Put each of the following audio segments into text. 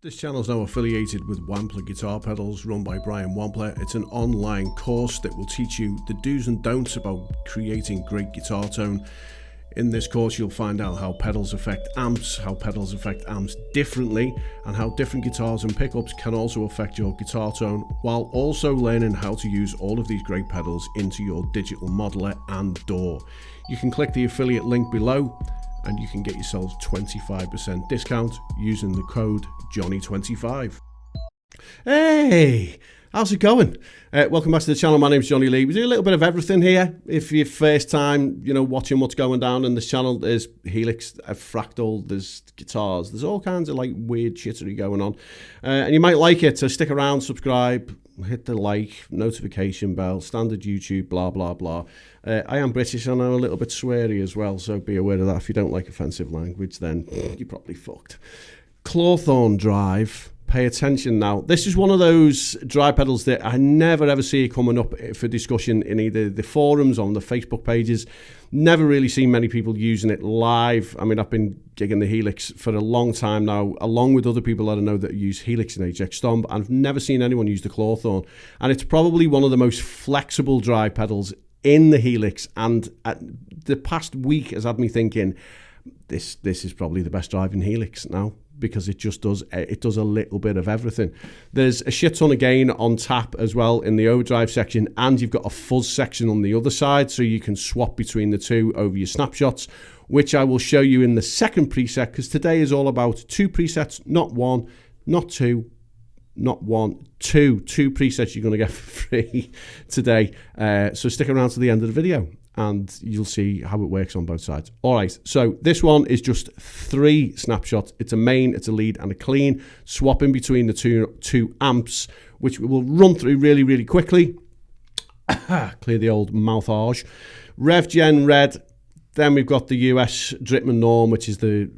This channel is now affiliated with Wampler Guitar Pedals, run by Brian Wampler. It's an online course that will teach you the do's and don'ts about creating great guitar tone. In this course you'll find out how pedals affect amps differently, and how different guitars and pickups can also affect your guitar tone, while also learning how to use all of these great pedals into your digital modeler and DAW. You can click the affiliate link below and you can get yourselves 25% discount using the code Johnny25. Hey, how's it going? Welcome back to the channel. My name's Johnny Lee. We do a little bit of everything here. If you're first time, watching what's going down in this channel, there's HELIX, Fractal, there's guitars, there's all kinds of like weird shittery going on. And you might like it, so stick around, subscribe, hit the like, notification bell, standard YouTube, blah, blah, blah. I am British and I'm a little bit sweary as well, so be aware of that. If you don't like offensive language, then you're probably fucked. Thorn drive. Pay attention now. This is one of those drive pedals that I never ever see coming up for discussion in either the forums or on the Facebook pages. Never really seen many people using it live. I mean, I've been gigging the HELIX for a long time now, along with other people that I know that use HELIX and HX Stomp. I've never seen anyone use the Thorn, and it's probably one of the most flexible drive pedals in the HELIX. And the past week has had me thinking, this is probably the best drive in HELIX now, because it just does a little bit of everything. There's a shit ton of gain on tap as well in the overdrive section, and you've got a fuzz section on the other side, so you can swap between the two over your snapshots, which I will show you in the second preset, because today is all about two presets, not one, not two, not one, two presets you're going to get for free today. So stick around to the end of the video and you'll see how it works on both sides. All right, so this one is just 3 snapshots. It's a main, it's a lead, and a clean, swapping between the two amps, which we will run through really, really quickly. Clear the old mouthage. Rev Gen Red. Then we've got the US Dritman Norm, which is the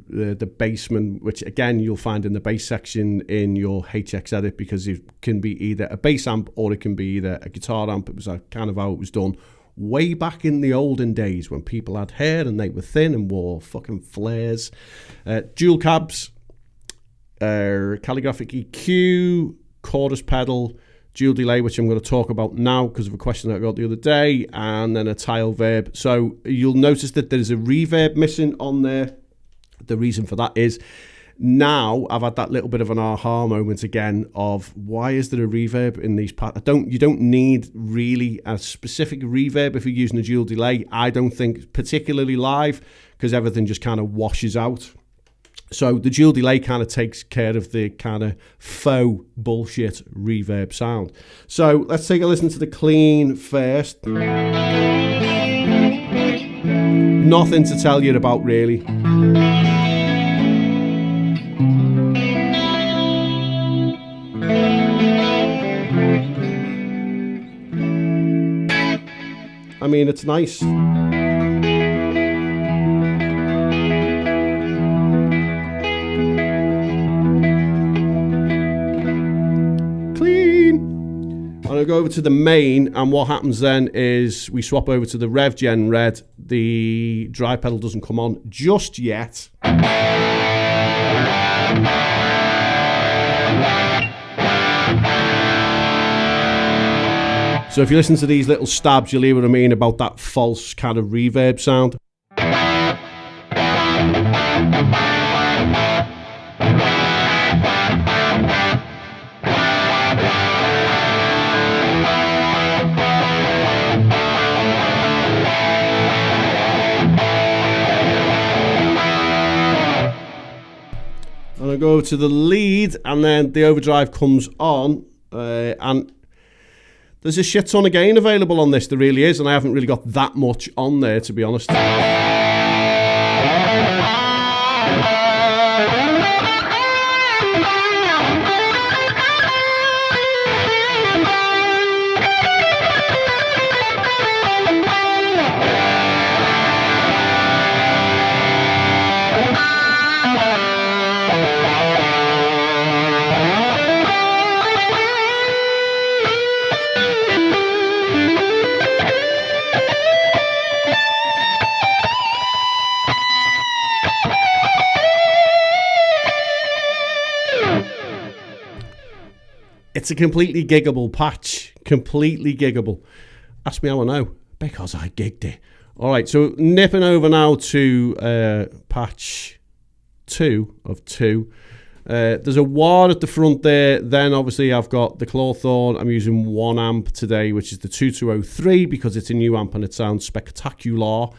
bassman, which again you'll find in the bass section in your HX edit, because it can be either a bass amp or it can be either a guitar amp. It was kind of how it was done way back in the olden days when people had hair and they were thin and wore fucking flares. Dual cabs, calligraphic EQ, chorus pedal, dual delay, which I'm going to talk about now because of a question that I got the other day, and then a tile verb. So you'll notice that there's a reverb missing on there. The reason for that is now I've had that little bit of an aha moment again of why is there a reverb in these parts? You don't need really a specific reverb if you're using a dual delay. I don't think particularly live, because everything just kind of washes out. So the dual delay kind of takes care of the kind of faux bullshit reverb sound. So let's take a listen to the clean first. Nothing to tell you about really. I mean, it's nice. I'll go over to the main, and what happens then is we swap over to the Rev Gen Red. The drive pedal doesn't come on just yet. So if you listen to these little stabs, you'll hear what I mean about that false kind of reverb sound. And I go over to the lead, and then the overdrive comes on, and there's a shit ton of gain available on this. There really is, and I haven't really got that much on there, to be honest. It's a completely giggable patch. Completely giggable. Ask me how I know. Because I gigged it. All right, so nipping over now to patch 2 of 2. There's a wah at the front there. Then obviously I've got the claw thorn. I'm using 1 amp today, which is the 2203, because it's a new amp and it sounds spectacular.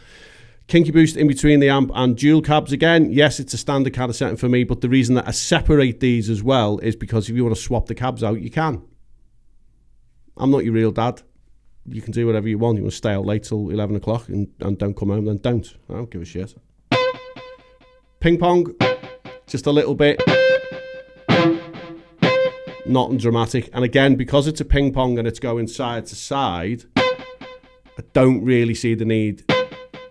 Kinky boost in between the amp and dual cabs again. Yes, it's a standard kind of setting for me, but the reason that I separate these as well is because if you want to swap the cabs out, you can. I'm not your real dad. You can do whatever you want. You want to stay out late till 11 o'clock and don't come home, then don't. I don't give a shit. Ping pong, just a little bit. Nothing dramatic. And again, because it's a ping pong and it's going side to side, I don't really see the need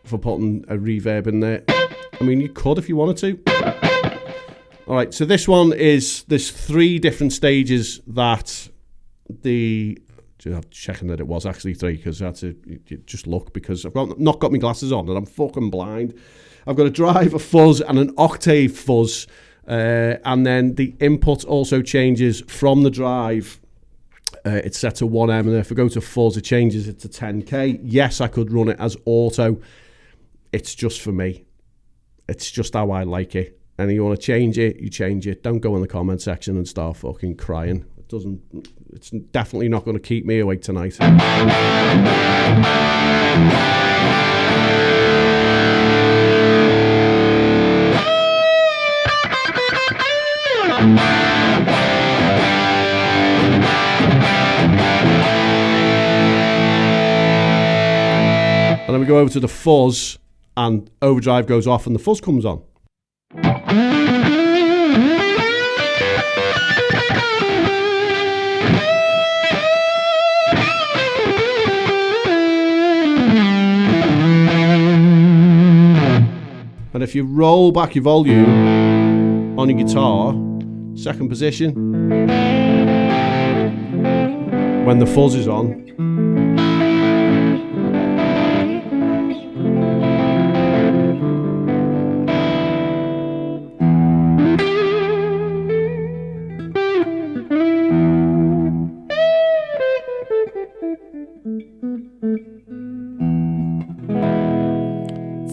for putting a reverb in there. I mean, you could if you wanted to. All right, so this one is, there's 3 different stages that I'm checking that it was actually 3, because I had to just look, because I've not got my glasses on and I'm fucking blind. I've got a drive, a fuzz and an octave fuzz, and then the input also changes from the drive. It's set to 1M, and if I go to fuzz, it changes it to 10k. Yes, I could run it as auto. It's just for me. It's just how I like it. And you want to change it, you change it. Don't go in the comment section and start fucking crying. It's definitely not going to keep me awake tonight. And then we go over to the fuzz, and overdrive goes off and the fuzz comes on. And if you roll back your volume on your guitar, second position, when the fuzz is on,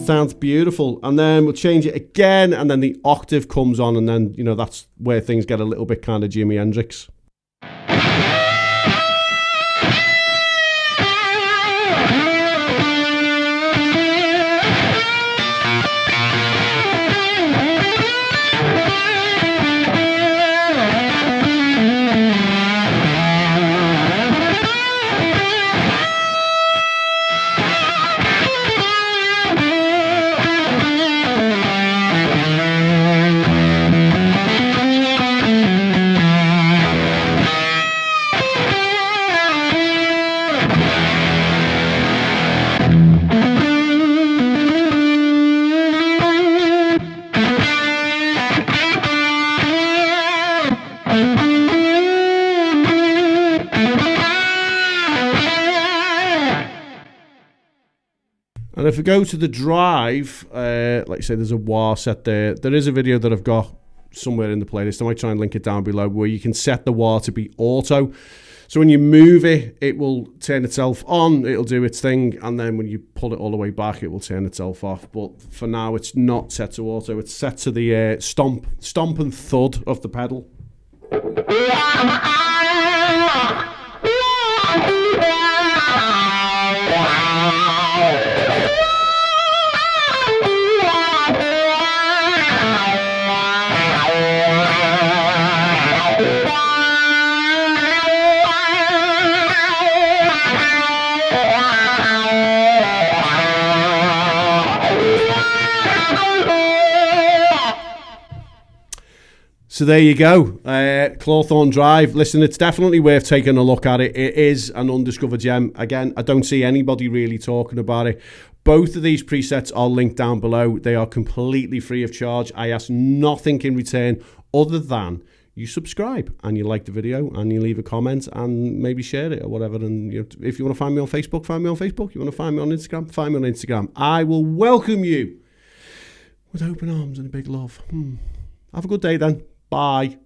sounds beautiful. And then we'll change it again, and then the octave comes on, and then, you know, that's where things get a little bit kind of Jimi Hendrix. And if we go to the drive, like I say, there's a wah set there. There is a video that I've got somewhere in the playlist. I might try and link it down below, where you can set the wah to be auto. So when you move it, it will turn itself on, it'll do its thing, and then when you pull it all the way back, it will turn itself off. But for now, it's not set to auto. It's set to the stomp and thud of the pedal. So there you go, Clawthorne Drive. Listen, it's definitely worth taking a look at it. It is an undiscovered gem. Again, I don't see anybody really talking about it. Both of these presets are linked down below. They are completely free of charge. I ask nothing in return other than you subscribe and you like the video and you leave a comment and maybe share it or whatever. And if you want to find me on Facebook, find me on Facebook. You want to find me on Instagram, find me on Instagram. I will welcome you with open arms and a big love. Have a good day then. Bye.